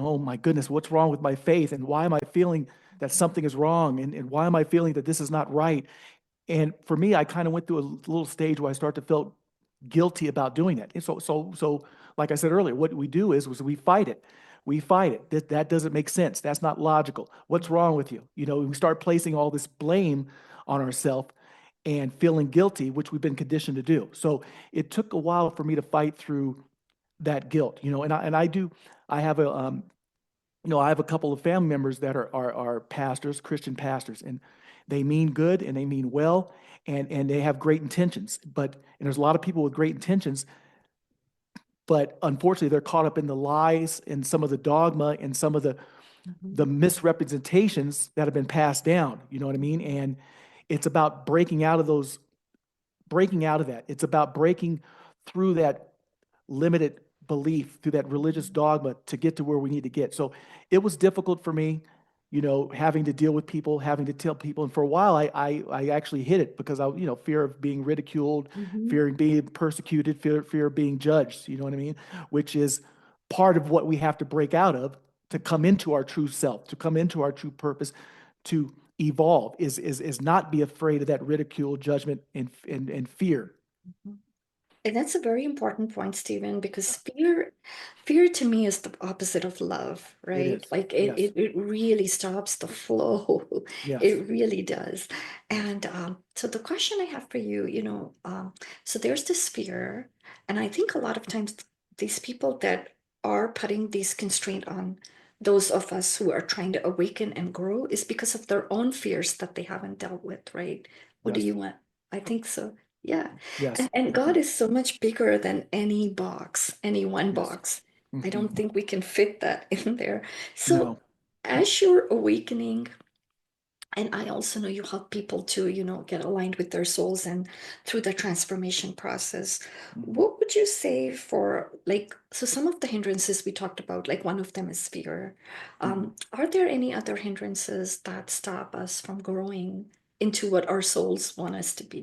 oh my goodness, what's wrong with my faith? And why am I feeling that something is wrong? And why am I feeling that this is not right? And for me, I kind of went through a little stage where I started to feel guilty about doing that. And so, like I said earlier, what we do is we fight it. We fight it. That doesn't make sense. That's not logical. What's wrong with you? You know, we start placing all this blame on ourselves and feeling guilty, which we've been conditioned to do. So it took a while for me to fight through that guilt, you know, and I do, I have a, I have a couple of family members that are pastors, Christian pastors, and they mean good and they mean well, and they have great intentions. And there's a lot of people with great intentions, but unfortunately, they're caught up in the lies and some of the dogma and some of the Mhm. misrepresentations that have been passed down. You know what I mean? And it's about breaking out of that. It's about breaking through that limited belief, through that religious dogma to get to where we need to get. So it was difficult for me, you know, having to deal with people, having to tell people. And for a while, I actually hid it because fear of being ridiculed, Mhm. fear of being persecuted, fear of being judged. You know what I mean? Which is part of what we have to break out of to come into our true self, to come into our true purpose, to evolve. Is not be afraid of that ridicule, judgment, and fear. Mhm. And that's a very important point, Stephen, because fear to me is the opposite of love, It right? is. Like Yes. it really stops the flow. Yes. It really does. Yes. And so the question I have for you, so there's this fear, and I think a lot of times these people that are putting these constraint on those of us who are trying to awaken and grow is because of their own fears that they haven't dealt with, right? What do Yes. you want? I think so. Yeah. Yes. And God Definitely. is so much bigger than any box, any one Yes. box. I Hmm. don't think we can fit that in there. So No. as you're awakening, and I also know you help people to, get aligned with their souls and through the transformation process. Hmm. What would you say for like, so some of the hindrances we talked about, like one of them is fear. Hmm. Are there any other hindrances that stop us from growing into what our souls want us to be?